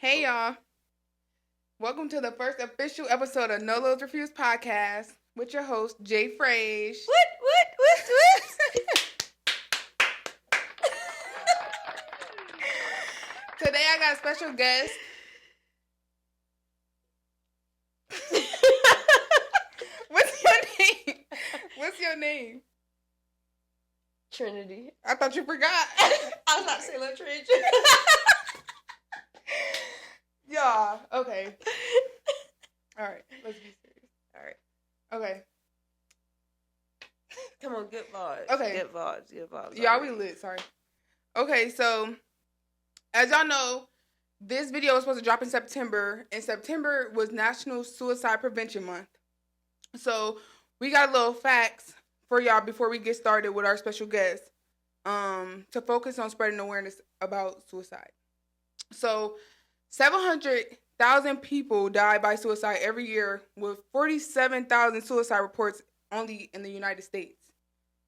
Hey y'all, welcome to the first official episode of No Loads Refused podcast with your host Jay Frage. What? Today I got a special guest. What's your name? What's your name? Trinity. I thought you forgot. I was about to say Lil Trin. Yeah, okay. Alright, let's be serious. Alright. Okay. Come on, good vibes. Okay. Good vibes. Y'all, we lit, sorry. Okay, so as y'all know, this video was supposed to drop in September, and September was National Suicide Prevention Month. So we got a little facts for y'all before we get started with our special guest, to focus on spreading awareness about suicide. So 700,000 people die by suicide every year, with 47,000 suicide reports only in the United States.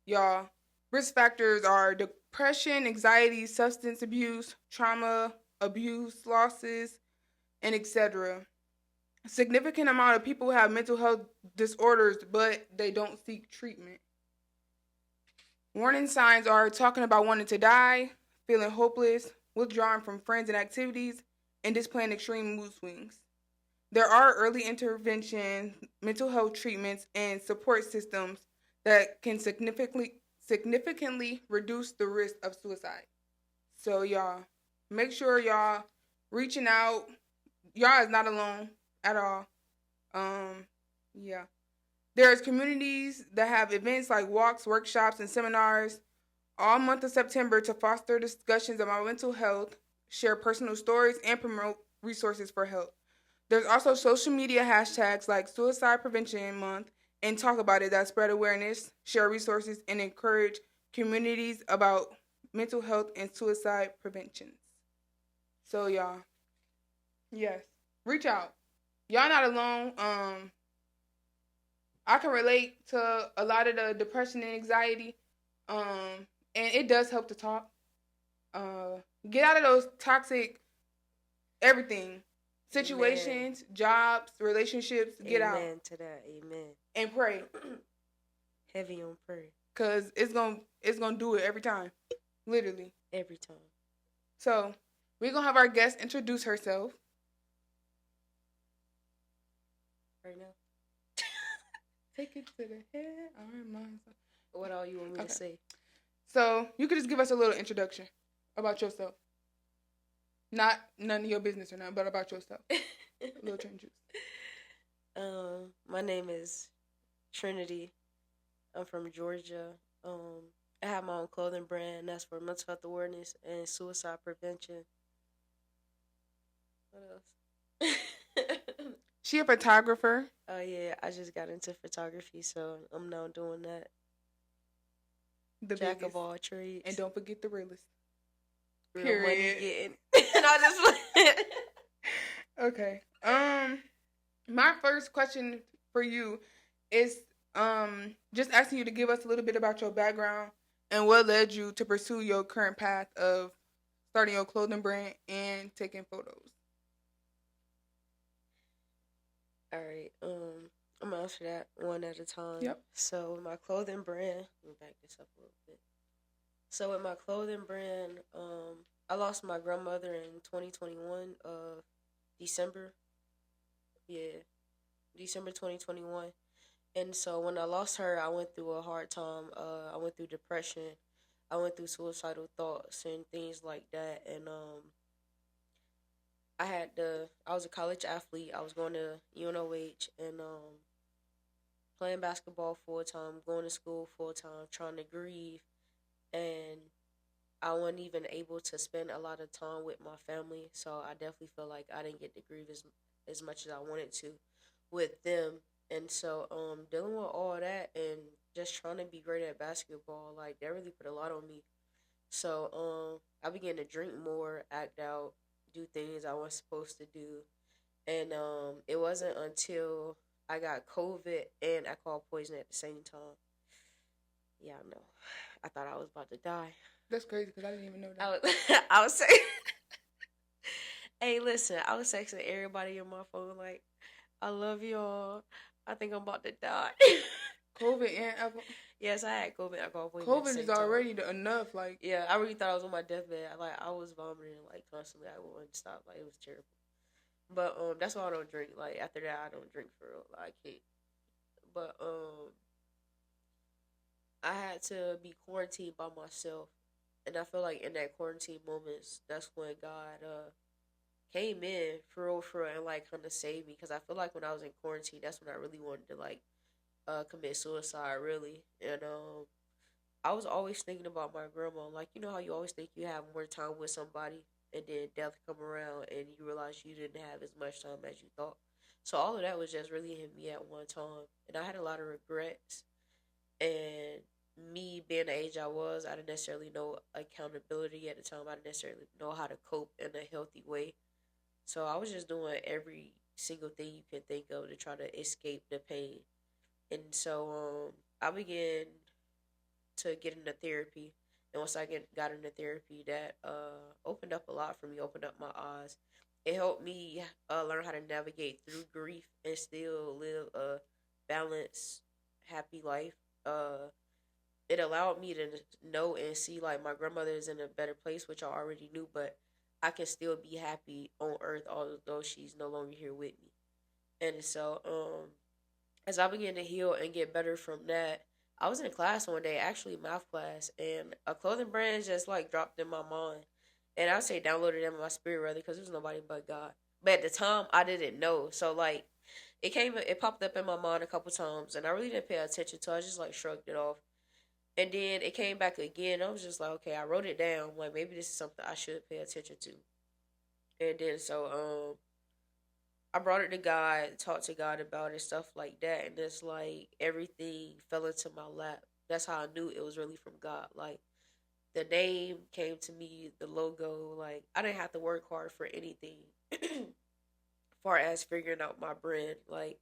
Y'all, risk factors are depression, anxiety, substance abuse, trauma, abuse, losses, and etc. A significant amount of people have mental health disorders, but they don't seek treatment. Warning signs are talking about wanting to die, feeling hopeless, withdrawing from friends and activities, and displaying extreme mood swings. There are early intervention, mental health treatments, and support systems that can significantly reduce the risk of suicide. So y'all, make sure y'all reaching out. Y'all is not alone at all. Yeah. There's communities that have events like walks, workshops, and seminars all month of September to foster discussions about mental health, share personal stories, and promote resources for help. There's also social media hashtags like Suicide Prevention Month and Talk About It that spread awareness, share resources, and encourage communities about mental health and suicide prevention. So y'all, yes, reach out. Y'all not alone. I can relate to a lot of the depression and anxiety. And it does help to talk. Get out of those toxic everything. Situations, Amen. Jobs, relationships, get out. Amen to that. Amen. And pray. Heavy on prayer. Cause it's gonna do it every time. Literally. Every time. So we're gonna have our guest introduce herself. Right now. Take it to the head. What all you want me to say? So you could just give us a little introduction about yourself. Not none of your business or nothing, but about yourself. A little Trin juice. My name is Trinity. I'm from Georgia. I have my own clothing brand. That's for mental health awareness and suicide prevention. What else? She a photographer. Oh yeah, I just got into photography, so I'm now doing that. The Jack biggest. of all trades. And don't forget the realest. Real money getting. And I just Okay. My first question for you is just asking you to give us a little bit about your background and what led you to pursue your current path of starting your clothing brand and taking photos. All right. I'm gonna answer that one at a time. Yep. So with my clothing brand, let me back this up a little bit. So with my clothing brand, I lost my grandmother in 2021, December. Yeah, December 2021. And so when I lost her, I went through a hard time. I went through depression. I went through suicidal thoughts and things like that. And I was a college athlete. I was going to UNOH and playing basketball full time, going to school full time, trying to grieve, and I wasn't even able to spend a lot of time with my family. So I definitely feel like I didn't get to grieve as much as I wanted to with them. And so dealing with all that and just trying to be great at basketball, like that really put a lot on me. So I began to drink more, act out, do things I wasn't supposed to do. And it wasn't until I got COVID and alcohol poisoning at the same time. Yeah, I know. I thought I was about to die. That's crazy because I didn't even know that. I was saying Hey, listen, I was texting everybody on my phone like, I love y'all. I think I'm about to die. COVID and alcohol. Yes, I had COVID and alcohol poisoning at the COVID is same time. already enough. Like, Yeah, I really thought I was on my deathbed. Like I was vomiting like constantly. I wouldn't stop. Like it was terrible. But that's why I don't drink. Like after that, I don't drink for real. Like, I can't. But I had to be quarantined by myself, and I feel like in that quarantine moments, that's when God came in for real, and like kind of saved me. Because I feel like when I was in quarantine, that's when I really wanted to like commit suicide, really. And I was always thinking about my grandma. Like, you know how you always think you have more time with somebody, and then death come around, and you realize you didn't have as much time as you thought. So all of that was just really hitting me at one time, and I had a lot of regrets. And me being the age I was, I didn't necessarily know accountability at the time. I didn't necessarily know how to cope in a healthy way. So I was just doing every single thing you can think of to try to escape the pain. And so I began to get into therapy. And once got into therapy, that opened up a lot for me, opened up my eyes. It helped me learn how to navigate through grief and still live a balanced, happy life. It allowed me to know and see like my grandmother is in a better place, which I already knew, but I can still be happy on earth although she's no longer here with me. And so as I began to heal and get better from that, I was in class one day, actually math class, and a clothing brand just like dropped in my mind. And I say downloaded in my spirit rather because there's nobody but God. But at the time, I didn't know. So like, it popped up in my mind a couple times, and I really didn't pay attention to it. I just like shrugged it off. And then it came back again. I was just like, okay, I wrote it down. Like maybe this is something I should pay attention to. And then so I brought it to God, talked to God about it, stuff like that, and it's like everything fell into my lap. That's how I knew it was really from God. Like the name came to me, the logo, like I didn't have to work hard for anything. Far as figuring out my brand, like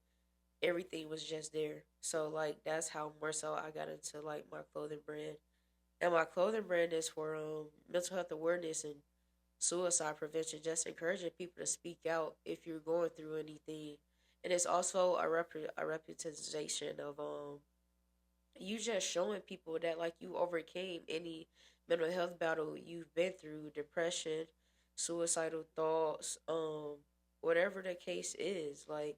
everything was just there. So like that's how more so I got into like my clothing brand. And my clothing brand is for mental health awareness and suicide prevention, just encouraging people to speak out if you're going through anything. And it's also a reputation of you just showing people that like you overcame any mental health battle you've been through, depression, suicidal thoughts, whatever the case is, like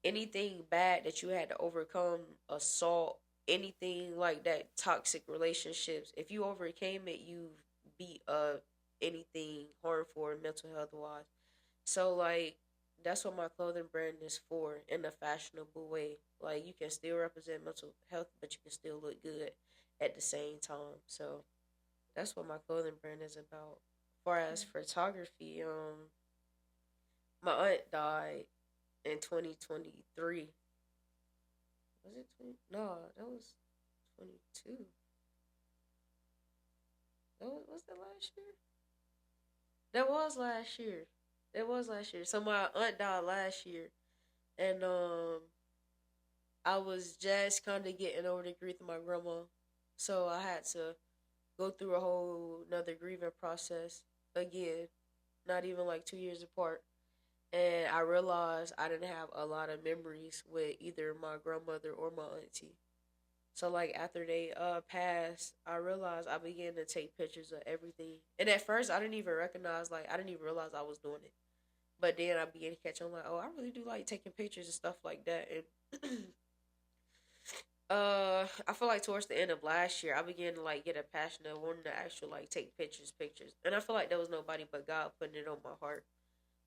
anything bad that you had to overcome, assault, anything like that, toxic relationships. If you overcame it, you beat anything harmful mental health wise. So like that's what my clothing brand is for in a fashionable way. Like you can still represent mental health, but you can still look good at the same time. So that's what my clothing brand is about. As far as photography, my aunt died in 2023. Was it 20? No, that was 22. Was that last year? That was last year. That was last year. So my aunt died last year, and I was just kind of getting over the grief of my grandma, so I had to go through a whole another grieving process again. Not even like 2 years apart, and I realized I didn't have a lot of memories with either my grandmother or my auntie. So like after they passed, I realized I began to take pictures of everything. And at first I didn't even recognize like I didn't even realize I was doing it. But then I began to catch on like, oh, I really do like taking pictures and stuff like that. And I feel like towards the end of last year I began to like get a passion of wanting to actually like take pictures. And I feel like there was nobody but God putting it on my heart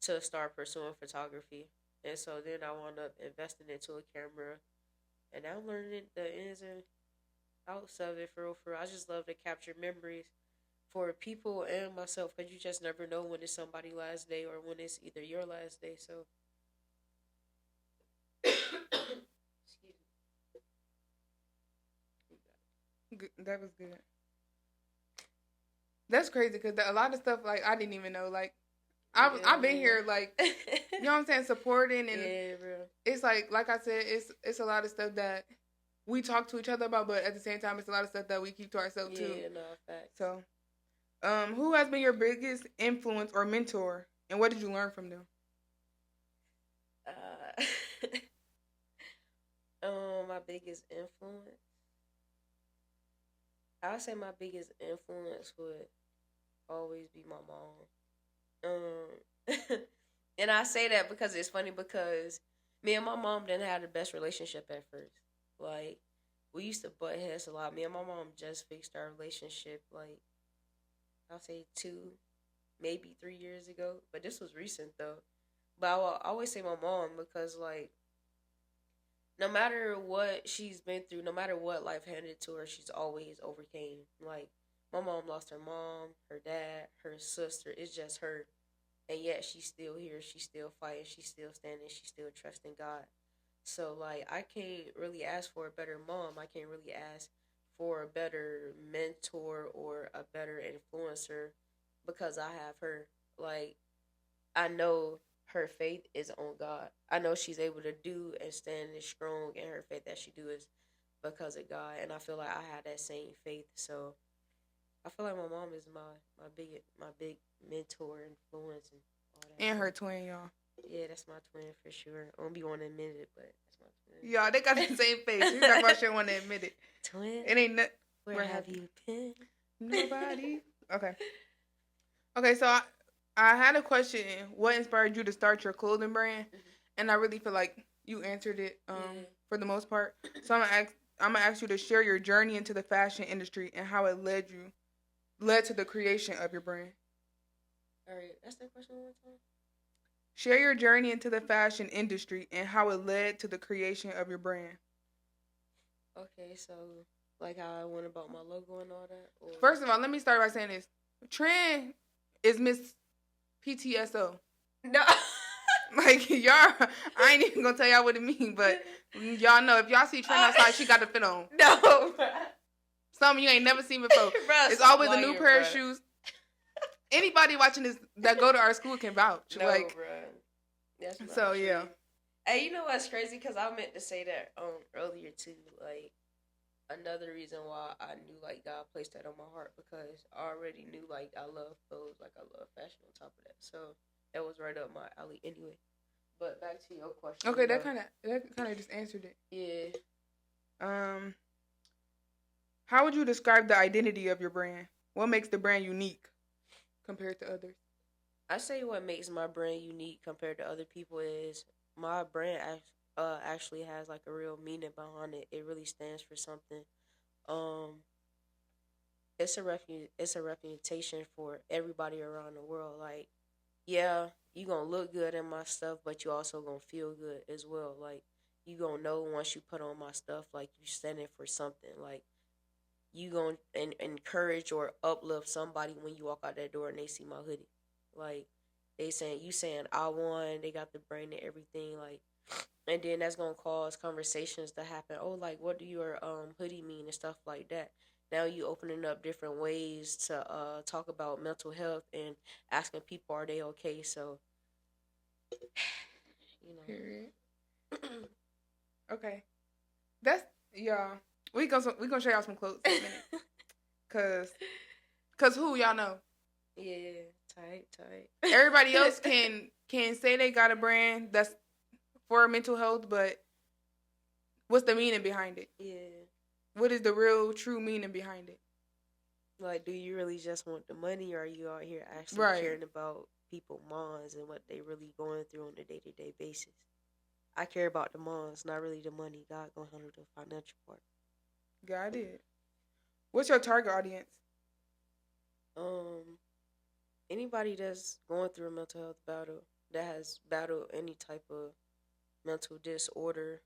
to start pursuing photography. And so then I wound up investing into a camera, and I'm learning the ins and outs of it for real. For real. I just love to capture memories for people and myself because you just never know when it's somebody's last day or when it's either your last day. So, excuse That was good. That's crazy because a lot of stuff like I didn't even know. Like I've been here like you know what I'm saying, supporting, and yeah, bro. It's like I said, it's a lot of stuff that we talk to each other about, but at the same time, it's a lot of stuff that we keep to ourselves too. Yeah, no, facts. So, who has been your biggest influence or mentor, And what did you learn from them? Uh, my biggest influence. I would say my biggest influence would always be my mom. And I say that because it's funny because me and my mom didn't have the best relationship at first. Like, we used to butt heads a lot. Me and my mom just fixed our relationship, like, I'll say 2, maybe 3 years ago. But this was recent, though. But I will always say my mom because, like, no matter what she's been through, no matter what life handed to her, she's always overcame. Like, my mom lost her mom, her dad, her sister. It's just her. And yet she's still here. She's still fighting. She's still standing. She's still trusting God. So, like, I can't really ask for a better mom. I can't really ask for a better mentor or a better influencer because I have her. Like, I know her faith is on God. I know she's able to do and stand as strong in her faith that she do is because of God. And I feel like I have that same faith. So I feel like my mom is my big mentor, influence, and all that. And So, her twin, y'all. yeah, that's my twin for sure. I don't be want to admit it, but that's my twin. Y'all, they got the same face. You talking about she don't want to admit it. Twin, It ain't where have you been? Nobody. Okay. Okay, so I had a question. What inspired you to start your clothing brand? Mm-hmm. And I really feel like you answered it Yeah. for the most part. So I'm gonna ask you to share your journey into the fashion industry and how it led to the creation of your brand. All right, that's the question one more time. Share your journey into the fashion industry and how it led to the creation of your brand. Okay, so like how I went about my logo and all that. Or... First of all, let me start by saying this: Trin is Miss PTSO. No. Like, y'all, I ain't even gonna tell y'all what it means, but y'all know if y'all see Trin outside, she got the fit on. No, bro. Something you ain't never seen before. Bruh, It's always lying, a new pair of bruh. shoes. Anybody watching this that go to our school can vouch. No, like, bro. That's not so true. yeah. Hey, you know what's crazy? Because I meant to say that earlier too. Like, another reason why I knew like God placed that on my heart because I already knew like I love clothes, like I love fashion on top of that. So that was right up my alley anyway. But back to your question. Okay, that kind of just answered it. Yeah. How would you describe the identity of your brand? What makes the brand unique compared to others? I say what makes my brand unique compared to other people is my brand actually has like a real meaning behind it. It really stands for something. It's a reputation for everybody around the world. Like, yeah, you gonna look good in my stuff, but you also gonna feel good as well. Like, you gonna know once you put on my stuff, like you standing for something. Like, you gonna encourage or uplift somebody when you walk out that door and they see my hoodie. Like, they saying I won, they got the brand and everything, like, and then that's gonna cause conversations to happen. Oh, like, what do your hoodie mean and stuff like that. Now you opening up different ways to talk about mental health and asking people are they okay. So, you know. Period. Okay, that's y'all. We gonna show y'all some clothes in a minute. Cause who y'all know? Yeah, tight. Everybody else can say they got a brand that's for mental health, but what's the meaning behind it? Yeah. What is the real, true meaning behind it? Like, do you really just want the money, or are you out here actually caring about people's minds and what they really going through on a day-to-day basis? I care about the minds, not really the money. God gonna handle the financial part. God did. What's your target audience? Anybody that's going through a mental health battle, that has battled any type of mental disorder,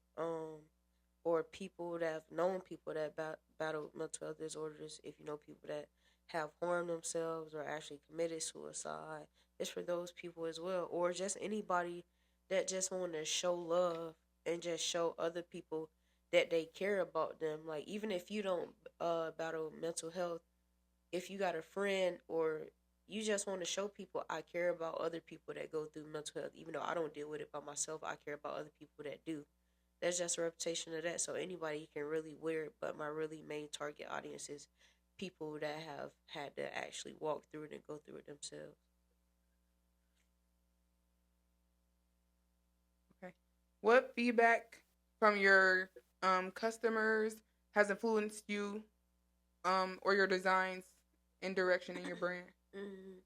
or people that have known people that battle mental health disorders. If you know people that have harmed themselves or actually committed suicide, it's for those people as well. Or just anybody that just want to show love and just show other people that they care about them. Like, even if you don't battle mental health, if you got a friend or you just want to show people I care about other people that go through mental health, even though I don't deal with it by myself, I care about other people that do. That's just a reputation of that. So anybody can really wear it, but my really main target audience is people that have had to actually walk through it and go through it themselves. What feedback from your customers has influenced you or your designs and direction in your brand? Mm,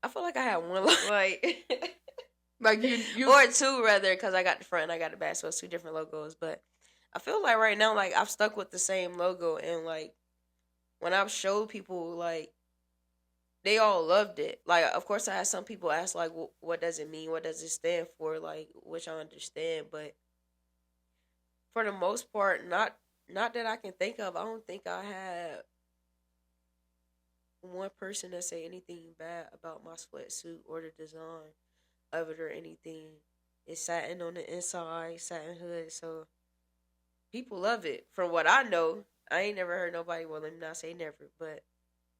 I feel like I had one like Like you or two rather, because I got the front and I got the back, so it's two different logos. But I feel like right now, like I've stuck with the same logo, and like when I've showed people, like they all loved it. Like, of course, I had some people ask, like, what does it mean? What does it stand for? Like, which I understand, but for the most part, not that I can think of. I don't think I had one person that say anything bad about my sweatsuit or the design of it or anything. It's satin on the inside, satin hood, so people love it. From what I know, I ain't never heard nobody. Well, let me not say never, but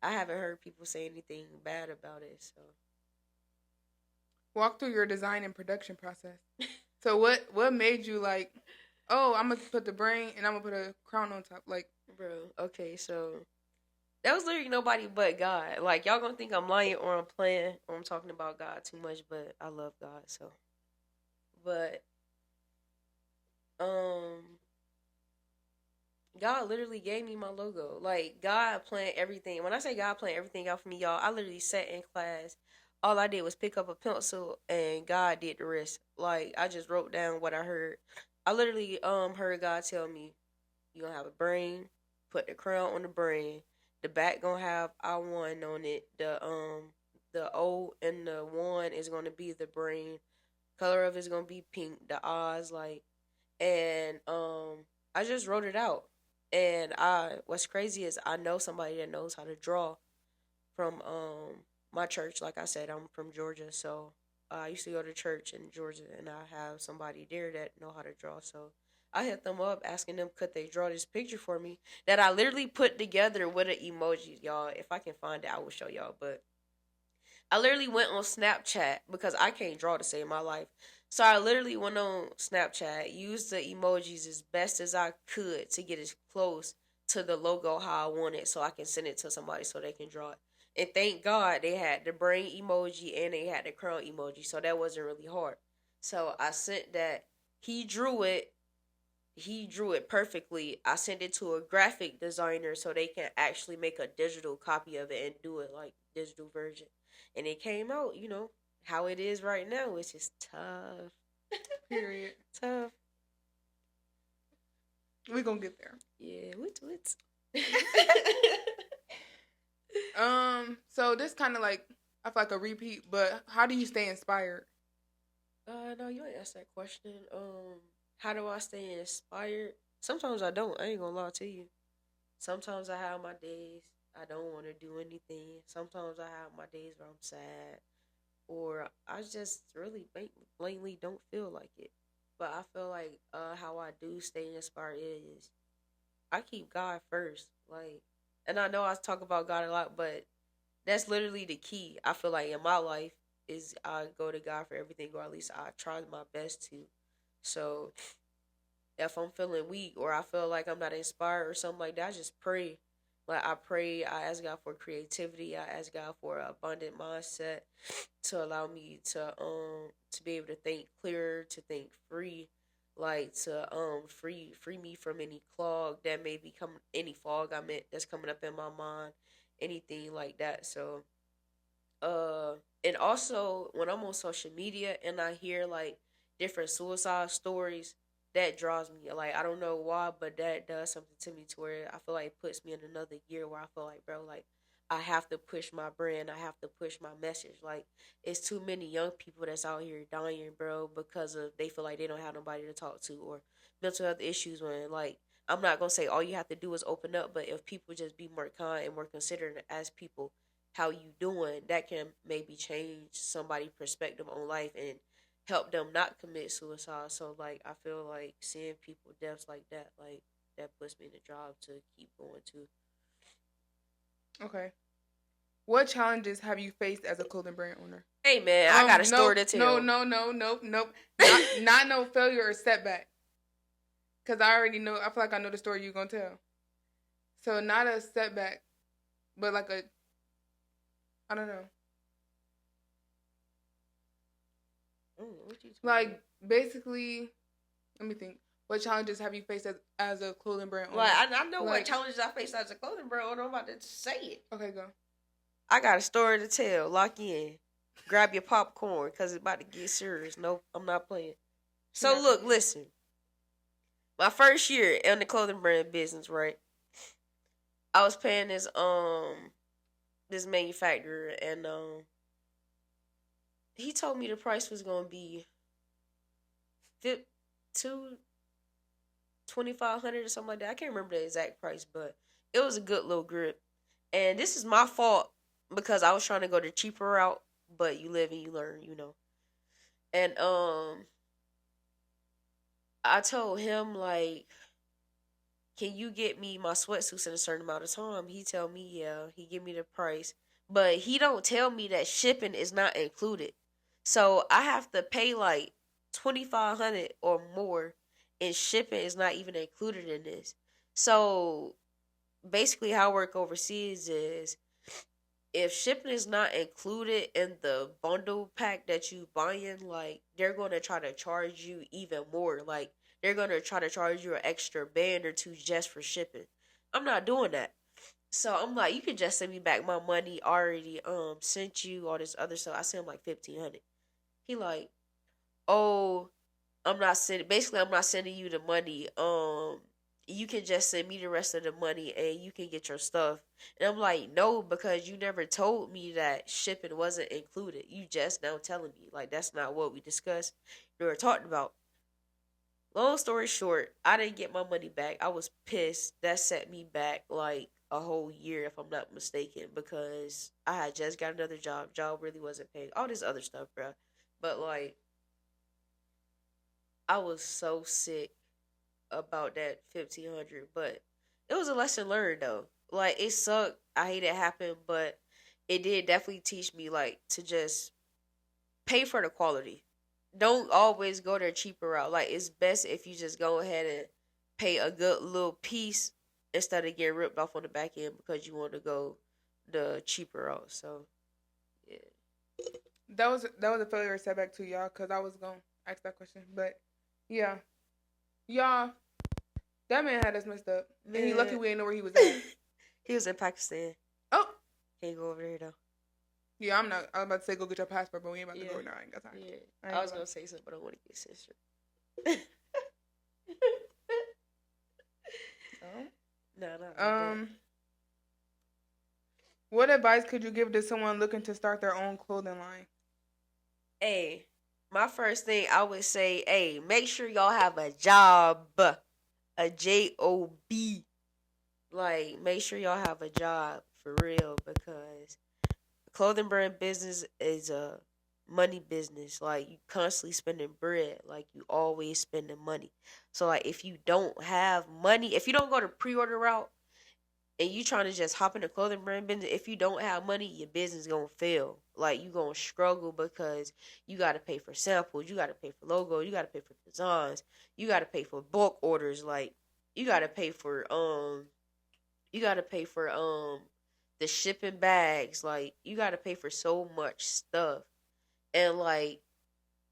I haven't heard people say anything bad about it. So walk through your design and production process. So what made you like, oh, I'm gonna put the brain and I'm gonna put a crown on top, like, bro, okay, so that was literally nobody but God. Like y'all gonna think I'm lying or I'm playing or I'm talking about God too much, but I love God. So, but um, God literally gave me my logo. Like God planned everything. When I say God planned everything out for me, y'all, I literally sat in class. All I did was pick up a pencil and God did the rest. Like I just wrote down what I heard. I literally heard God tell me, "You gonna have a brain. Put the crown on the brain. The back gonna have I-1 on it. The O and the one is gonna be the brain. Color of it's gonna be pink. The eyes like and I just wrote it out. And I what's crazy is I know somebody that knows how to draw from my church. Like I said, I'm from Georgia, so I used to go to church in Georgia, and I have somebody there that know how to draw. So I hit them up asking them could they draw this picture for me that I literally put together with an emoji, y'all. If I can find it, I will show y'all. But I literally went on Snapchat because I can't draw to save my life. So I literally went on Snapchat, used the emojis as best as I could to get as close to the logo how I want it so I can send it to somebody so they can draw it. And thank God they had the brain emoji and they had the crown emoji, so that wasn't really hard. So I sent that. He drew it. He drew it perfectly. I sent it to a graphic designer so they can actually make a digital copy of it and do it like digital version. And it came out, how it is right now, which is tough. period. Tough. We gonna get there. Yeah, what? So this kind of like I feel like a repeat, but how do you stay inspired? No, you ain't asked that question. How do I stay inspired? Sometimes I don't. I ain't gonna lie to you. Sometimes I have my days I don't want to do anything. Sometimes I have my days where I'm sad, or I just really blatantly don't feel like it. But I feel like how I do stay inspired is I keep God first. Like, and I know I talk about God a lot, but that's literally the key. I feel like in my life is I go to God for everything, or at least I try my best to. So if I'm feeling weak or I feel like I'm not inspired or something like that, I just pray. Like I pray, I ask God for creativity. I ask God for an abundant mindset to allow me to be able to think clearer, to think free, like to free me from any clog that may become any fog I meant that's coming up in my mind, anything like that. So uh and also when I'm on social media and I hear like different suicide stories, that draws me. Like I don't know why, but that does something to me to where I feel like it puts me in another gear where I feel like, bro, like I have to push my brand, I have to push my message. Like it's too many young people that's out here dying, bro, because of they feel like they don't have nobody to talk to or mental health issues. When like I'm not gonna say all you have to do is open up, but if people just be more kind and more considerate as people, how you doing, that can maybe change somebody's perspective on life and help them not commit suicide. So like I feel like seeing people deaths like that, like that puts me in a job to keep going to. Okay. What challenges have you faced as a clothing brand owner? Hey man, I got a story Nope, to tell. nope. Not no failure or setback. Cause I already know. I feel like I know the story you're gonna tell. So not a setback, but like a, I don't know. What you talking Like, basically, let me think. What challenges have you faced as a clothing brand owner? Like, I know what challenges I faced as a clothing brand owner. I'm about to say it. Okay, go. I got a story to tell. Lock in. Grab your popcorn, because it's about to get serious. No, I'm not playing. So, look, listen. My first year in the clothing brand business, right? I was paying this manufacturer, and he told me the price was gonna be $2,500 or something like that. I can't remember the exact price, but it was a good little grip. And this is my fault because I was trying to go the cheaper route, but you live and you learn, you know. And I told him, like, can you get me my sweatsuits in a certain amount of time? He tell me, yeah. He give me the price. But he don't tell me that shipping is not included. So I have to pay like $2,500 or more, and shipping is not even included in this. So basically how I work overseas is, if shipping is not included in the bundle pack that you buying, like, they're gonna try to charge you even more. Like, they're gonna try to charge you an extra band or two just for shipping. I'm not doing that. So I'm like, you can just send me back my money. Already sent you all this other stuff. I sent him like $1,500. He like, oh, I'm not sending you the money. You can just send me the rest of the money and you can get your stuff. And I'm like, no, because you never told me that shipping wasn't included. You just now telling me. Like, that's not what we discussed or talked about. Long story short, I didn't get my money back. I was pissed. That set me back like a whole year, if I'm not mistaken, because I had just got another job. Job really wasn't paying. All this other stuff, bro. But like, I was so sick about that 1,500, but it was a lesson learned though. Like, it sucked. I hate it happened, but it did definitely teach me, like, to just pay for the quality. Don't always go their cheaper route. Like, it's best if you just go ahead and pay a good little piece instead of getting ripped off on the back end because you want to go the cheaper route. So, yeah. That was a failure setback too, y'all, because I was gonna ask that question, but yeah, y'all, that man had us messed up, and he lucky we didn't know where he was at. He was in Pakistan. Oh, can't go over there though. Yeah, I'm not. I was about to say go get your passport, but we ain't about to go now. I ain't got time. Yeah, I was gonna say something, but I don't want to get censored. No. What advice could you give to someone looking to start their own clothing line? Hey, my first thing I would say, hey, make sure y'all have a job, a job. Like, make sure y'all have a job for real, because clothing brand business is a money business. Like, you constantly spending bread. Like, you always spending money. So, like, if you don't have money, if you don't go to pre-order route and you trying to just hop in the clothing brand business, if you don't have money, your business gonna fail. Like, you gonna struggle because you gotta pay for samples, you gotta pay for logos, you gotta pay for designs, you gotta pay for bulk orders. Like, you gotta pay for the shipping bags. Like, you gotta pay for so much stuff. And like,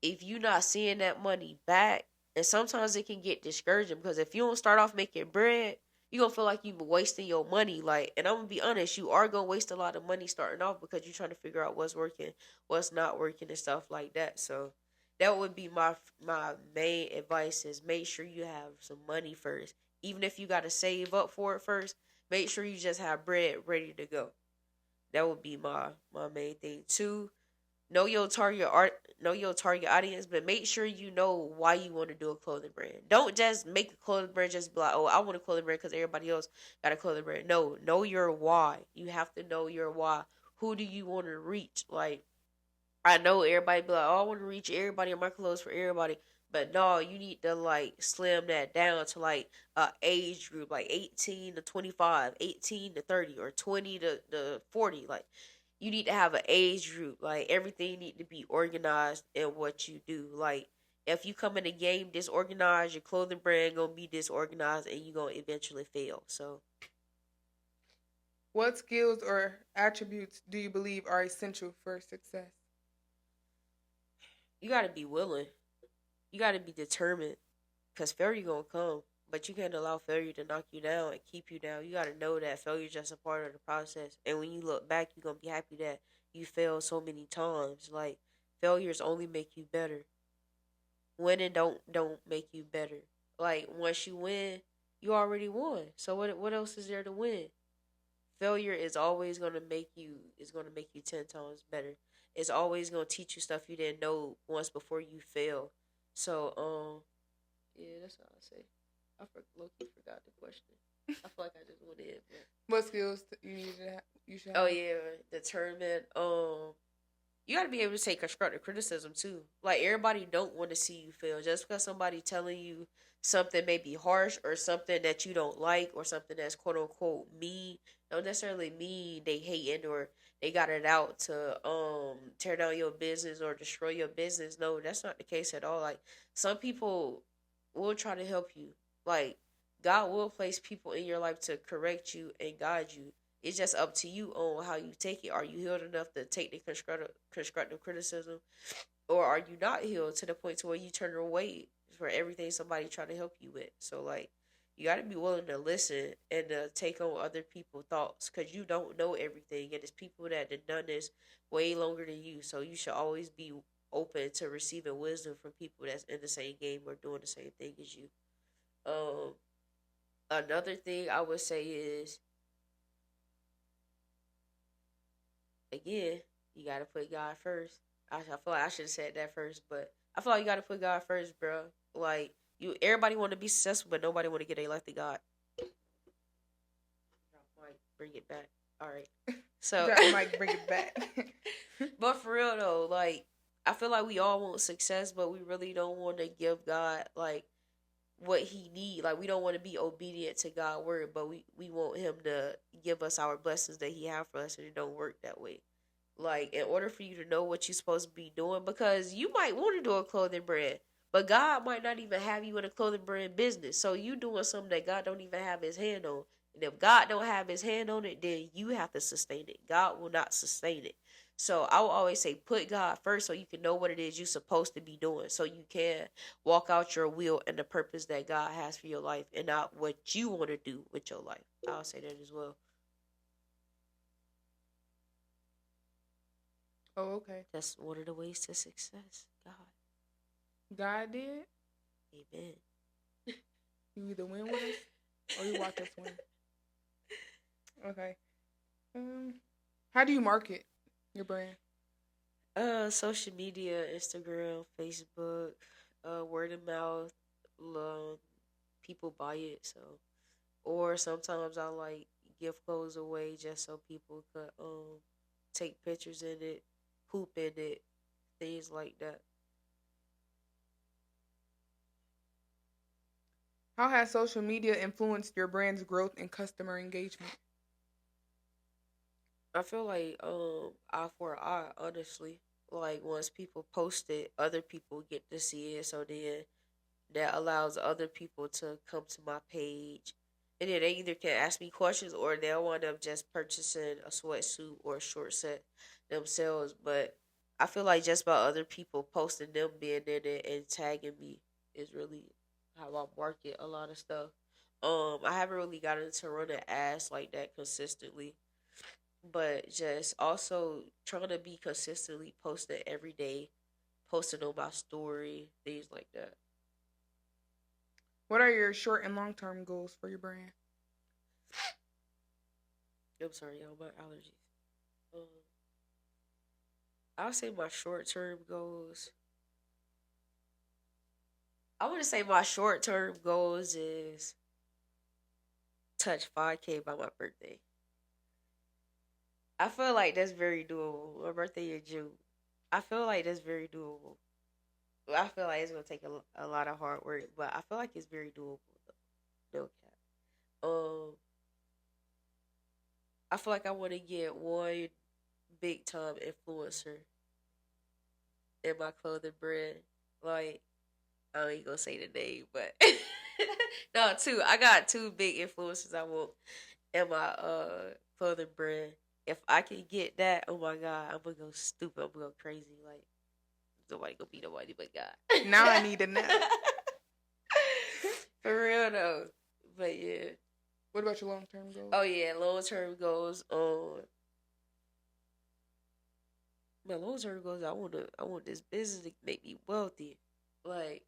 if you not seeing that money back, and sometimes it can get discouraging, because if you don't start off making bread, you gonna feel like you wasting your money. Like, and I'm gonna be honest, you are gonna waste a lot of money starting off because you're trying to figure out what's working, what's not working, and stuff like that. So that would be my main advice, is make sure you have some money first. Even if you gotta save up for it first, make sure you just have bread ready to go. That would be my main thing. 2, know your target audience, but make sure you know why you want to do a clothing brand. Don't just make a clothing brand just be like, oh, I want a clothing brand because everybody else got a clothing brand. No, know your why. You have to know your why. Who do you want to reach? Like, I know everybody be like, oh, I want to reach everybody in my clothes for everybody. But no, you need to, like, slim that down to, like, a age group, like 18 to 25, 18 to 30, or 20 to 40. Like, you need to have an age group. Like, everything need to be organized in what you do. Like, if you come in a game disorganized, your clothing brand gonna be disorganized, and you gonna eventually fail. So, what skills or attributes do you believe are essential for success? You gotta be willing. You gotta be determined. Cause failure gonna come. But you can't allow failure to knock you down and keep you down. You gotta know that failure is just a part of the process. And when you look back, you're gonna be happy that you failed so many times. Like failures only make you better. Winning don't make you better. Like once you win, you already won. So what else is there to win? Failure is gonna make you 10 times better. It's always gonna teach you stuff you didn't know once before you fail. So yeah, that's all I say. Low-key forgot the question. I feel like I just went in. But... What skills you need to have? You should Oh have? yeah, determined. You got to be able to take constructive criticism too. Like everybody don't want to see you fail. Just because somebody telling you something may be harsh or something that you don't like or something that's quote unquote mean, don't necessarily mean they hating or they got it out to tear down your business or destroy your business. No, that's not the case at all. Like some people will try to help you. Like God will place people in your life to correct you and guide you. It's just up to you on how you take it. Are you healed enough to take the constructive criticism, or are you not healed to the point to where you turn away for everything somebody trying to help you with? So like, you got to be willing to listen and to take on other people's thoughts because you don't know everything, and it's people that have done this way longer than you. So you should always be open to receiving wisdom from people that's in the same game or doing the same thing as you. Um, Another thing I would say is, again, you gotta put God first. I feel like I should have said that first, but I feel like you gotta put God first, bro. Like everybody want to be successful, but nobody want to get their life to God. Might bring it back. All right. So that might bring it back. But for real though, like I feel like we all want success, but we really don't want to give God like what he need. Like we don't want to be obedient to God's word, but we want him to give us our blessings that he have for us, and it don't work that way. Like in order for you to know what you're supposed to be doing, because you might want to do a clothing brand, but God might not even have you in a clothing brand business. So you doing something that God don't even have his hand on. And if God don't have his hand on it, then you have to sustain it. God will not sustain it. So I will always say put God first so you can know what it is you're supposed to be doing. So you can walk out your will and the purpose that God has for your life and not what you want to do with your life. I'll say that as well. Oh, okay. That's one of the ways to success. God. God did? Amen. You either win with us or you watch us win. Okay. How do you market your brand? Social media, Instagram, Facebook, word of mouth. People buy it, so or sometimes I like gift goes away just so people could take pictures in it, poop in it, things like that. How has social media influenced your brand's growth and customer engagement? I feel like eye for eye, honestly. Like once people post it, other people get to see it, so then that allows other people to come to my page. And then they either can ask me questions or they'll wind up just purchasing a sweatsuit or a short set themselves. But I feel like just by other people posting them being in it and tagging me is really how I market a lot of stuff. I haven't really gotten to running ads like that consistently, but just also trying to be consistently posting every day, posting on my story, things like that. What are your short and long term goals for your brand? I'm sorry, y'all, my allergies. Um, I'll say my short term goals. I want to say my short term goals is touch 5K by my birthday. I feel like that's very doable. My birthday is June. I feel like that's very doable. I feel like it's gonna take a lot of hard work, but I feel like it's very doable. No cap. I feel like I want to get one big time influencer in my clothing brand. Like I ain't gonna say the name, but no, two. I got two big influencers I want in my clothing brand. If I can get that, oh my god, I'm gonna go stupid. I'm gonna go crazy. Like nobody gonna be nobody but God. Now I need to know. For real though. But yeah. What about your long-term goals? Oh yeah, long-term goals. My long-term goals. I want this business to make me wealthy. Like,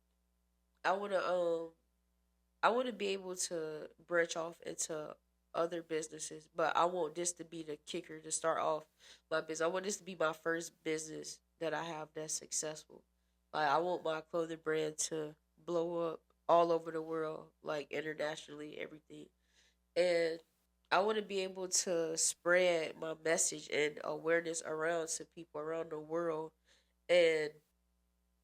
I wanna be able to branch off into other businesses, but I want this to be the kicker to start off my business. I want this to be my first business that I have that's successful. Like, I want my clothing brand to blow up all over the world, like internationally, everything. And I want to be able to spread my message and awareness around to people around the world. And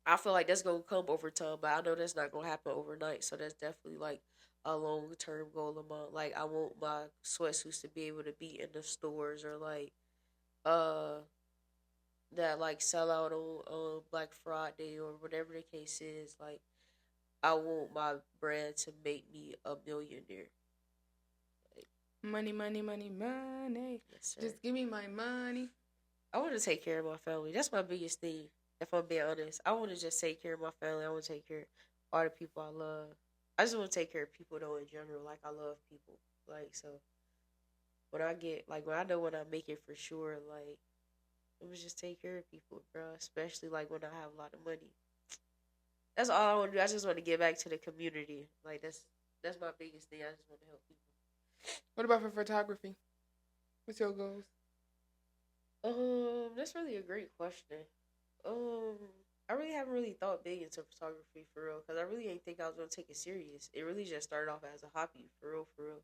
I feel like that's gonna come over time, but I know that's not gonna happen overnight. So that's definitely like a long term goal of mine. Like, I want my sweatsuits to be able to be in the stores, or like uh that like sell out on Black Friday or whatever the case is. Like, I want my brand to make me a millionaire. Like, Money, money, money, money. yes, sir. Just give me my money. I want to take care of my family. That's my biggest thing. If I'm being honest, I want to just take care of my family. I want to take care of all the people I love. I just want to take care of people though in general. Like, I love people. Like, so when I get like when I know when I make it for sure, like, I'm gonna just take care of people, bro. Especially like when I have a lot of money. That's all I want to do. I just want to give back to the community. Like, that's my biggest thing. I just want to help people. What about for photography? What's your goals? That's really a great question. I really haven't really thought big into photography for real, because I really didn't think I was gonna take it serious. It really just started off as a hobby for real, for real.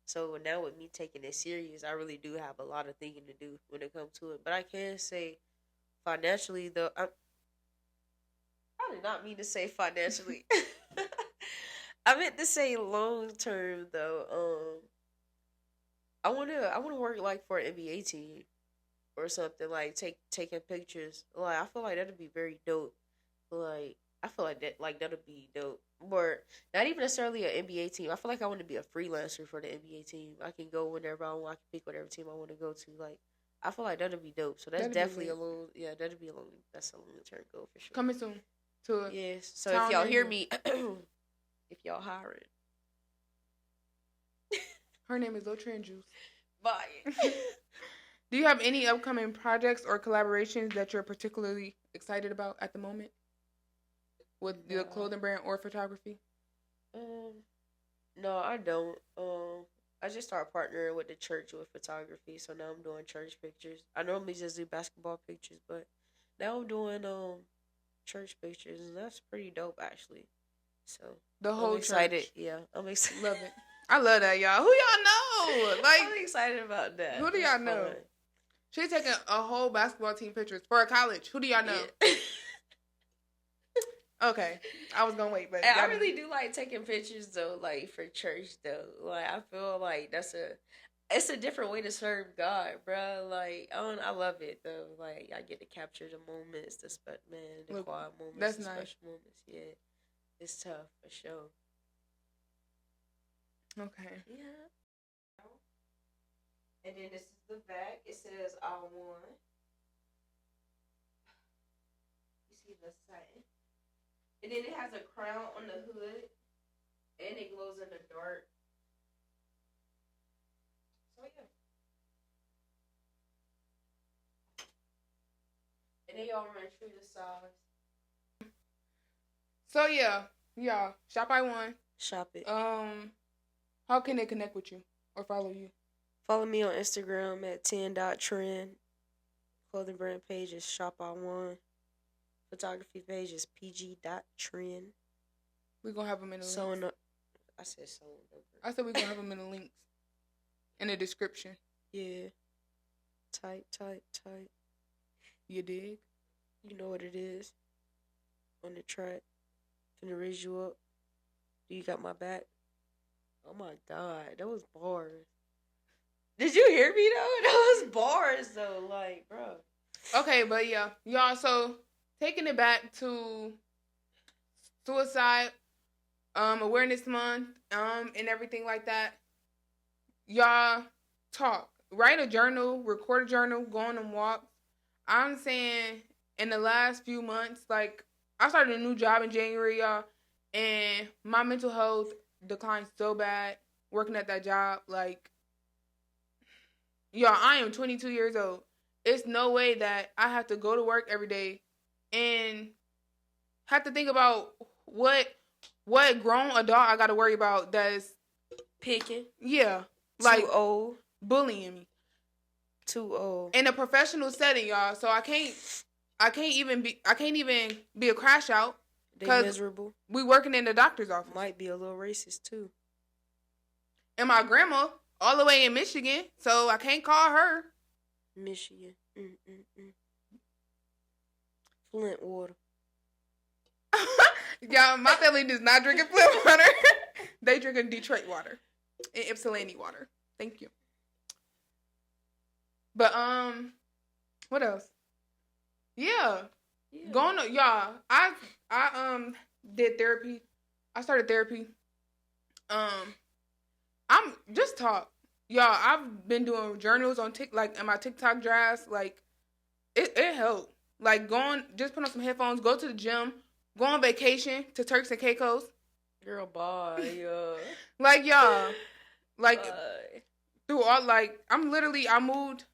So now with me taking it serious, I really do have a lot of thinking to do when it comes to it. But I can say financially, though, I did not mean to say financially. I meant to say long term though. I wanna work like for an NBA team or something, like taking pictures. Like, I feel like that'd be very dope. Like, I feel like that'd be dope. Or not even necessarily an NBA team. I feel like I want to be a freelancer for the NBA team. I can go whenever I want. I can pick whatever team I want to go to. Like, I feel like that'd be dope. So that's That'd be definitely a lit. long. Yeah, that'd be a long. That's a long term goal for sure. Coming soon to a Yes. So town if y'all near hear you. me, if y'all hiring, Her name is Trin Juice. buy it. Do you have any upcoming projects or collaborations that you're particularly excited about at the moment with the clothing brand or photography? No, I don't. I just started partnering with the church with photography, so now I'm doing church pictures. I normally just do basketball pictures, but now I'm doing church pictures, and that's pretty dope actually. So The whole I'm excited. church. Yeah, I'm excited. Love it. I love that, y'all. Who y'all know? Like, I'm excited about that. who do It's y'all know? fun. She's taking a whole basketball team pictures for a college. Who do y'all know? Yeah. Okay, I was gonna wait, but And I y'all- really do like taking pictures though, like for church though. Like, I feel like it's a different way to serve God, bro. Like, I love it though. Like, I get to capture the moments, the Look, quiet moments, that's the nice. special moments. Yeah, it's tough for sure. Okay. Yeah. And then this is the back. It says I won. You see the satin. And then it has a crown on the hood. And it glows in the dark. So yeah. And they all run true to size. So yeah, y'all, Shop I Won. Shop it. How can they connect with you or follow you? Follow me on Instagram at 10.trin. Clothing brand page is Shop I Won. Photography page is pg.trin. We're gonna have them in the Sewing links. up. I said sewing up. I said we're gonna have them in the links. In the description. Yeah. Type. You dig? You know what it is. On the track. Finna raise you up. Do you got my back? Oh my god. That was bars. Did you hear me though? That was bars though. Like, bro. Okay, but yeah. Y'all, so taking it back to suicide awareness month, and everything like that. Y'all talk. Write a journal, record a journal, go on them walks. I'm saying in the last few months, like, I started a new job in January, y'all, and my mental health declined so bad working at that job. Like, y'all, I am 22 years old. It's no way that I have to go to work every day and have to think about what grown adult I got to worry about that's picking. Yeah, like too old, bullying me. Too old in a professional setting, y'all. So I can't even be a crash out. They miserable. We working in the doctor's office. Might be a little racist too. And my grandma all the way in Michigan, so I can't call her. Michigan. Flint water. Y'all, my family does not drink Flint water. They drinking Detroit water and Ypsilanti water. Thank you. But what else? Yeah. Going to y'all. I did therapy. I started therapy. I'm just talk. Y'all, I've been doing journals on in my TikTok drafts. Like, it helped. Like, just put on some headphones, go to the gym, go on vacation to Turks and Caicos. Girl, bye. Like, y'all, like, through all, like, I moved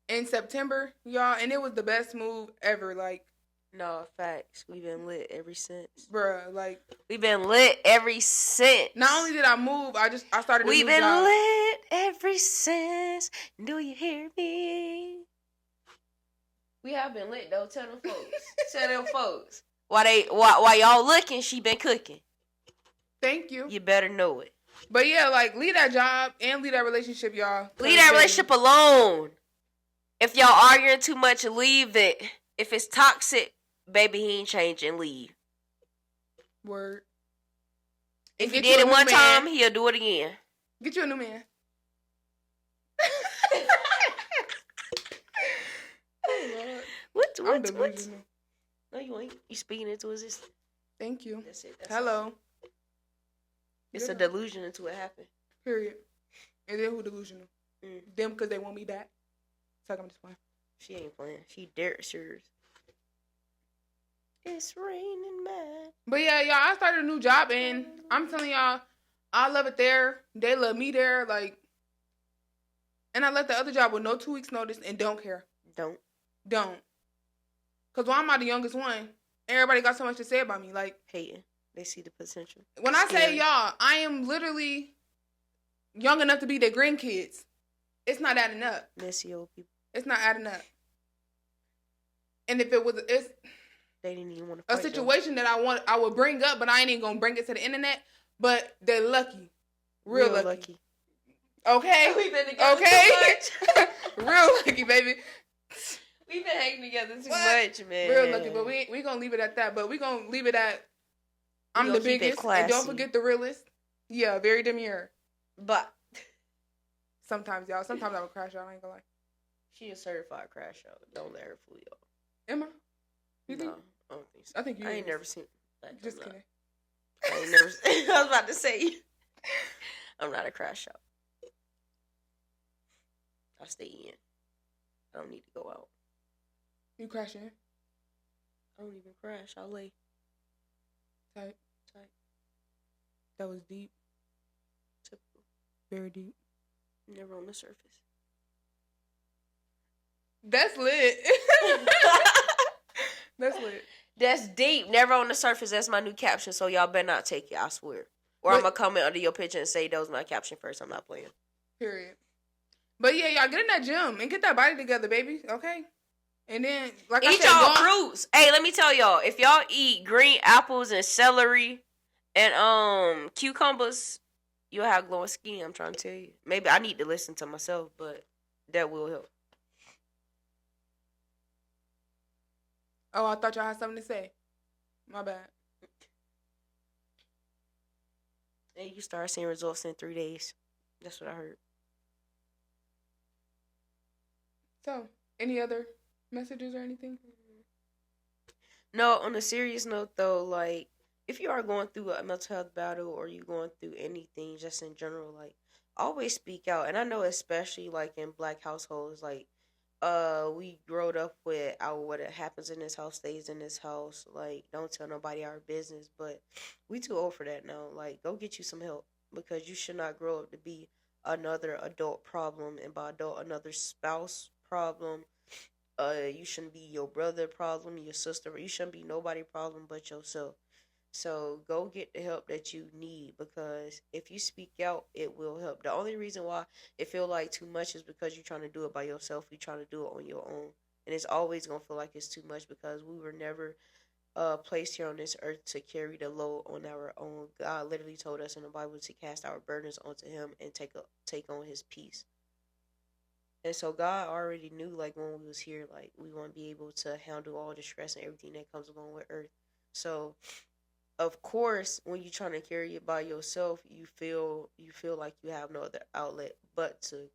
in September, y'all, and it was the best move ever. Like, no, facts. We've been lit ever since. Bruh, like, we've been lit ever since. Not only did I move, I started a new job. We've been lit ever since. Do you hear me? We have been lit, though. Tell them folks. Tell them folks. While y'all looking, she been cooking. Thank you. You better know it. But yeah, like, leave that job and leave that relationship, y'all. Leave that relationship alone. If y'all arguing too much, leave it. If it's toxic, baby, he ain't changing. Leave. Word. If he did it one time, he'll do it again. Get you a new man. What? No, you ain't. You speaking into existence. Thank you. That's it. Hello. It's a delusion until it happened. Period. And then who delusional? Them because they want me back. So I'm just playing. She ain't playing. She dead serious. It's raining man. But yeah, y'all, I started a new job and I'm telling y'all, I love it there. They love me there. Like, and I left the other job with no 2 weeks notice and don't care. Don't. Because while I'm not the youngest one, everybody got so much to say about me. Like, hating. They see the potential. When I say y'all, I am literally young enough to be their grandkids. It's not adding up. Messy old people. It's not adding up. And if they didn't even want to a situation that I would bring up, but I ain't even gonna bring it to the internet. But they're lucky, real lucky. Okay, we've been together too much. Real lucky, baby. We've been hanging together too much, man. Real lucky, but we gonna leave it at that. But we gonna leave it at I'm the biggest, and don't forget the realest. Yeah, very demure. But sometimes, y'all. Sometimes I would crash out. I ain't gonna lie. She a certified crash out. Don't let her fool y'all. Am I? You think? No, I don't think so. I think you. I ain't never seen. Just kidding. I ain't never. I was about to say. I'm not a crash out. I stay in. I don't need to go out. You crash in? I don't even crash. I lay. Tight. That was deep. Typical. Very deep. Never on the surface. That's lit. That's lit. That's deep. Never on the surface. That's my new caption. So y'all better not take it. I swear. Or I'm gonna comment under your picture and say that was my caption first. I'm not playing. Period. But yeah, y'all get in that gym and get that body together, baby. Okay. And then, like eat I said, y'all fruits. Hey, let me tell y'all. If y'all eat green apples and celery and cucumbers, you'll have glowing skin. I'm trying to tell you. Maybe I need to listen to myself, but that will help. Oh, I thought y'all had something to say. My bad. And you start seeing results in 3 days. That's what I heard. So, any other messages or anything? No, on a serious note though, like, if you are going through a mental health battle or you going through anything just in general, like, always speak out. And I know especially like in Black households, like, We growed up with what happens in this house stays in this house. Like, don't tell nobody our business. But we too old for that now. Like, go get you some help because you should not grow up to be another adult problem, and by adult, another spouse problem. You shouldn't be your brother problem, your sister. You shouldn't be nobody problem but yourself. So go get the help that you need because if you speak out, it will help. The only reason why it feel like too much is because you're trying to do it by yourself. You're trying to do it on your own, and it's always gonna feel like it's too much because we were never placed here on this earth to carry the load on our own. God literally told us in the Bible to cast our burdens onto Him and take on His peace. And so God already knew, like, when we was here, like, we want to be able to handle all the stress and everything that comes along with earth. So of course, when you're trying to carry it by yourself, you feel like you have no other outlet but to,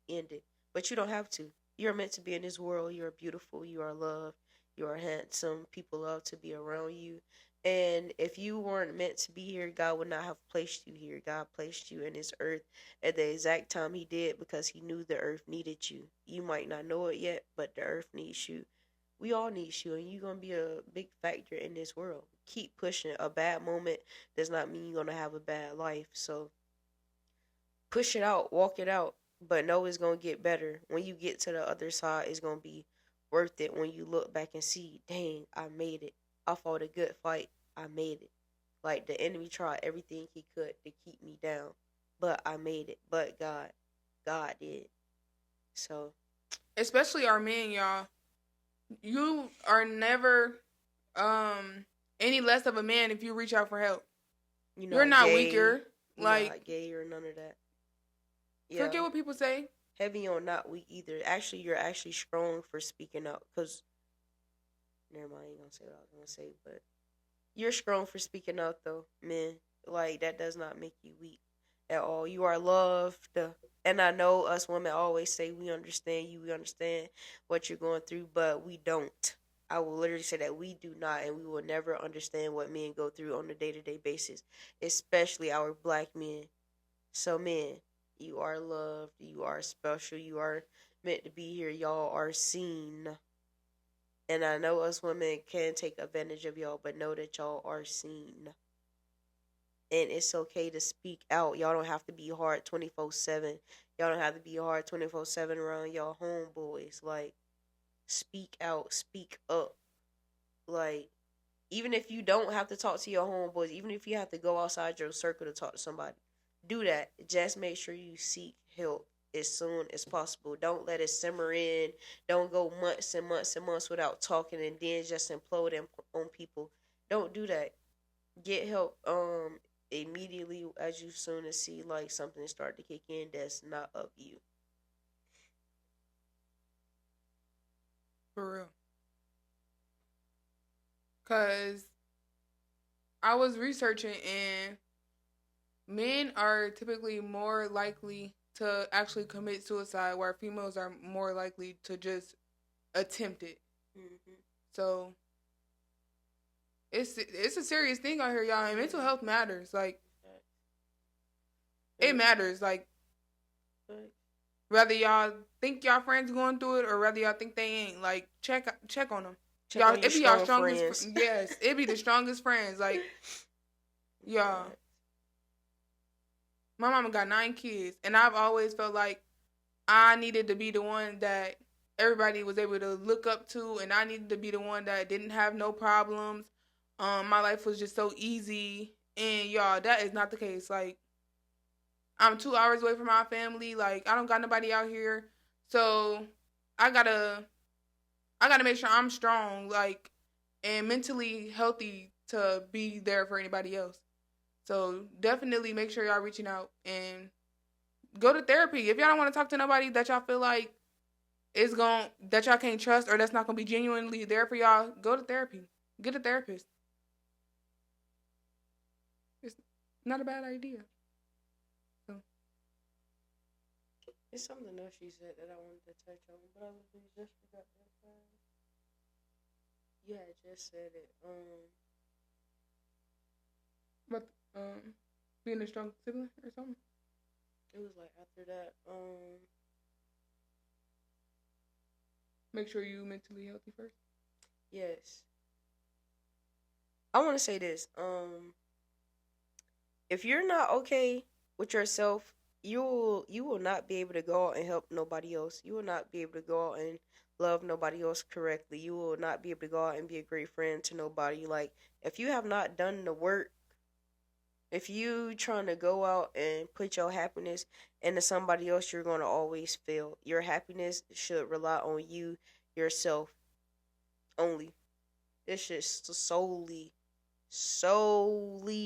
end it. But you don't have to. You're meant to be in this world. You're beautiful. You are loved. You are handsome. People love to be around you. And if you weren't meant to be here, God would not have placed you here. God placed you in this earth at the exact time He did because He knew the earth needed you. You might not know it yet, but the earth needs you. We all need you, and you're going to be a big factor in this world. Keep pushing. A bad moment does not mean you're going to have a bad life. So push it out, walk it out, but know it's going to get better. When you get to the other side, it's going to be worth it when you look back and see, dang, I made it. I fought a good fight. I made it. Like, the enemy tried everything he could to keep me down, but I made it. But God did. So, especially our men, y'all. You are never any less of a man if you reach out for help. You're not gay, weaker. You're like not gay or none of that. Yeah. Forget what people say. Heavy on not weak either. Actually, you're actually strong for speaking out. Cause never mind, I ain't gonna say what I was gonna say, but you're strong for speaking out though, man. Like, that does not make you weak at all. You are loved. And I know us women always say we understand you, we understand what you're going through, but we don't. I will literally say that we do not, and we will never understand what men go through on a day-to-day basis, especially our black men. So, men, you are loved, you are special, you are meant to be here, y'all are seen. And I know us women can take advantage of y'all, but know that y'all are seen. And it's okay to speak out. Y'all don't have to be hard 24/7. Y'all don't have to be hard 24/7 around y'all homeboys. Like, speak out, speak up. Like, even if you don't have to talk to your homeboys, even if you have to go outside your circle to talk to somebody, do that. Just make sure you seek help as soon as possible. Don't let it simmer in. Don't go months and months and months without talking and then just implode on people. Don't do that. Get help immediately as you soon as see like something start to kick in that's not of you. For real. Cause I was researching and men are typically more likely to actually commit suicide, where females are more likely to just attempt it. Mm-hmm. So it's a serious thing out here, y'all. And mental health matters. Like, it matters. Like, whether y'all think y'all friends going through it or whether y'all think they ain't, like, check on them. Y'all, it be y'all strongest. Yes, it be the strongest friends. Like, y'all. My mama got 9 kids, and I've always felt like I needed to be the one that everybody was able to look up to, and I needed to be the one that didn't have no problems. My life was just so easy, and y'all, that is not the case. Like, I'm 2 hours away from my family. Like, I don't got nobody out here, so I gotta make sure I'm strong, like, and mentally healthy to be there for anybody else. So definitely make sure y'all reaching out and go to therapy. If y'all don't want to talk to nobody that y'all feel like that y'all can't trust or that's not gonna be genuinely there for y'all, go to therapy. Get a therapist. It's not a bad idea. So. It's something else she said that I wanted to touch on, but I literally just forgot that. You had just said it. But being a strong sibling or something. It was like after that. Make sure you mentally healthy first. Yes. I want to say this. If you're not okay with yourself, you will not be able to go out and help nobody else. You will not be able to go out and love nobody else correctly. You will not be able to go out and be a great friend to nobody. Like, if you have not done the work, if you trying to go out and put your happiness into somebody else, you're gonna always fail. Your happiness should rely on you yourself only. It should solely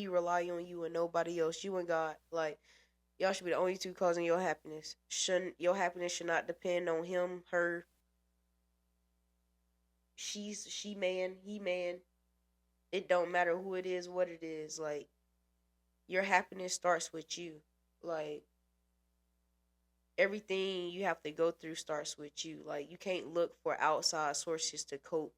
rely on you and nobody else. You and God. Like, y'all should be the only two causing your happiness. Your happiness should not depend on him, her, she man, he man. It don't matter who it is, what it is. Like, your happiness starts with you. Like, everything you have to go through starts with you. Like, you can't look for outside sources to cope.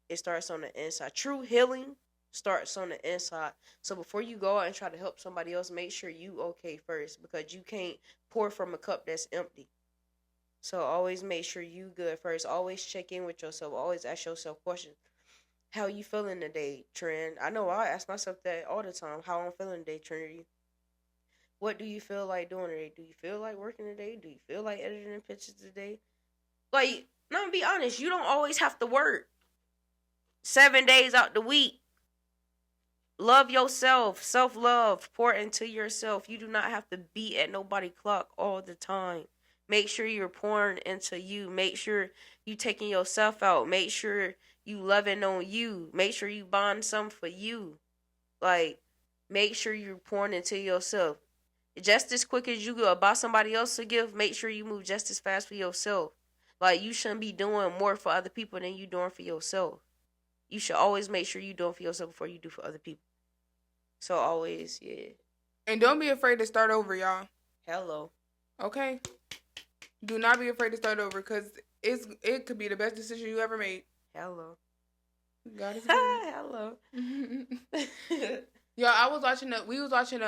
It starts on the inside. True healing starts on the inside. So before you go out and try to help somebody else, make sure you okay first, because you can't pour from a cup that's empty. So always make sure you good first. Always check in with yourself. Always ask yourself questions. How you feeling today, Trin? I know I ask myself that all the time. How I'm feeling today, Trinity. What do you feel like doing today? Do you feel like working today? Do you feel like editing pictures today? Like, now to be honest, you don't always have to work 7 days out the week. Love yourself. Self-love. Pour into yourself. You do not have to be at nobody's clock all the time. Make sure you're pouring into you. Make sure you taking yourself out. Make sure you loving on you. Make sure you buying something for you. Like, make sure you're pouring into yourself. Just as quick as you go buy somebody else a gift, make sure you move just as fast for yourself. Like, you shouldn't be doing more for other people than you doing for yourself. You should always make sure you doing for yourself before you do for other people. So always, yeah. And don't be afraid to start over, y'all. Hello. Okay? Do not be afraid to start over, because it could be the best decision you ever made. Hello. God is good. Hello. Y'all, we was watching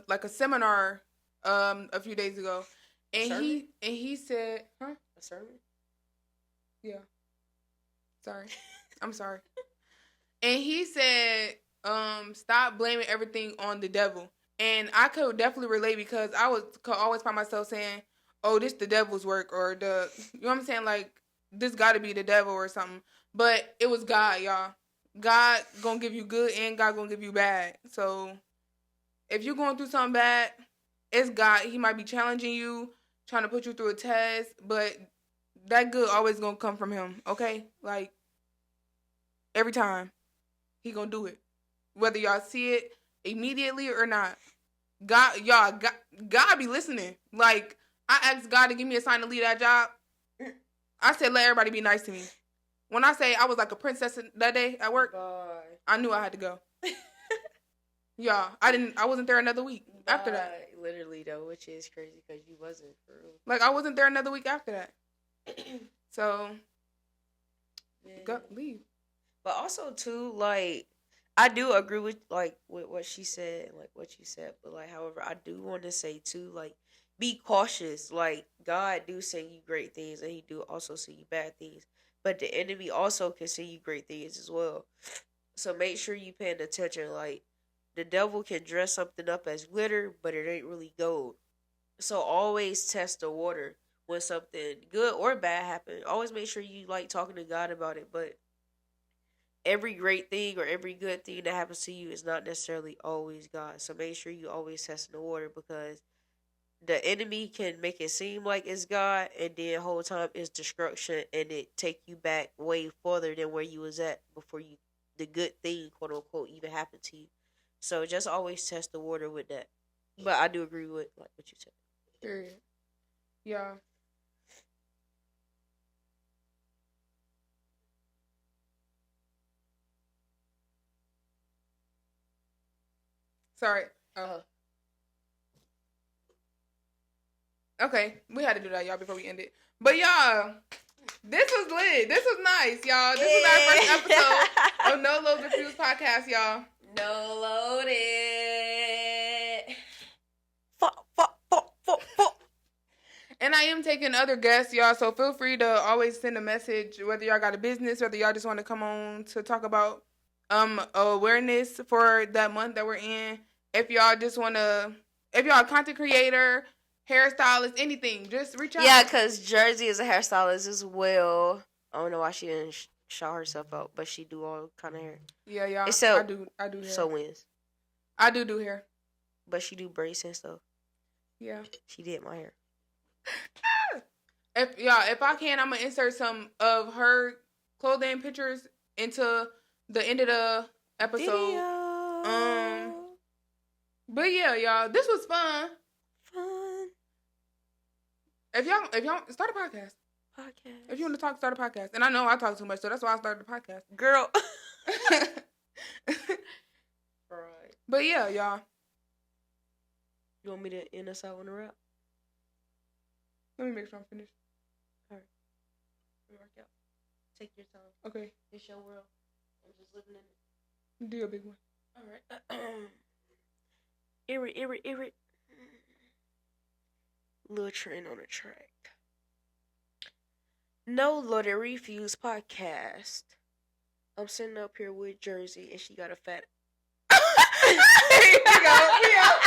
like a seminar a few days ago. And he said, huh? A sermon? Yeah. Sorry. I'm sorry. And he said, stop blaming everything on the devil. And I could definitely relate, because I could always find myself saying, oh, this the devil's work, or you know what I'm saying? Like, this gotta be the devil or something. But it was God, y'all. God gonna give you good, and God gonna give you bad. So if you're going through something bad, it's God. He might be challenging you, trying to put you through a test, but that good always gonna come from him, okay? Like, every time, he gonna do it. Whether y'all see it immediately or not. God be listening. Like, I asked God to give me a sign to leave that job. I said, let everybody be nice to me. When I say I was like a princess that day at work, Bye. I knew I had to go. Yeah, I wasn't there another week after that. Literally though, which is crazy because you wasn't for real. Like, I wasn't there another week after that. So, go leave. But also too, like, I do agree with what she said, like what you said. But like, however, I do want to say too, like, be cautious. Like, God do send you great things, and He do also send you bad things. But the enemy also can send you great things as well. So make sure you paying attention. Like, the devil can dress something up as glitter, but it ain't really gold. So always test the water when something good or bad happens. Always make sure you like talking to God about it. But every great thing or every good thing that happens to you is not necessarily always God. So make sure you always test the water, because the enemy can make it seem like it's God, and then the whole time it's destruction, and it take you back way further than where you was at before the good thing, quote unquote, even happened to you. So just always test the water with that. But I do agree with like what you said. Period. Yeah. Sorry. Okay, we had to do that, y'all, before we end it. But y'all, this was lit. This was nice, y'all. This was our first episode of No Load Refuse podcast, y'all. No loaded. And And I am taking other guests, y'all. So feel free to always send a message, whether y'all got a business, whether y'all just want to come on to talk about awareness for that month that we're in. If y'all just want to, if y'all a content creator, hairstylist, anything, just reach out. Yeah, because Jersey is a hairstylist as well. I don't know why she didn't shout herself out, but she do all kind of hair. Yeah, y'all. So, I do hair. So wins. I do hair. But she do braids and stuff. Yeah. She did my hair. If I can, I'm gonna insert some of her clothing pictures into the end of the episode. Video. But yeah, y'all, this was fun. If y'all start a podcast. If you want to talk, start a podcast. And I know I talk too much, so that's why I started the podcast. Girl. Right. But yeah, y'all. You want me to end us out on a wrap? Let me make sure I'm finished. All right. Work out. Take your time. Okay. It's your world. I'm just living in it. Do a big one. All right. Irrit. Lil Trin on the track. No Lord It Refuse podcast. I'm sitting up here with Jersey and she got a fat. There you go. We out.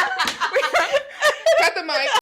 Cut the mic.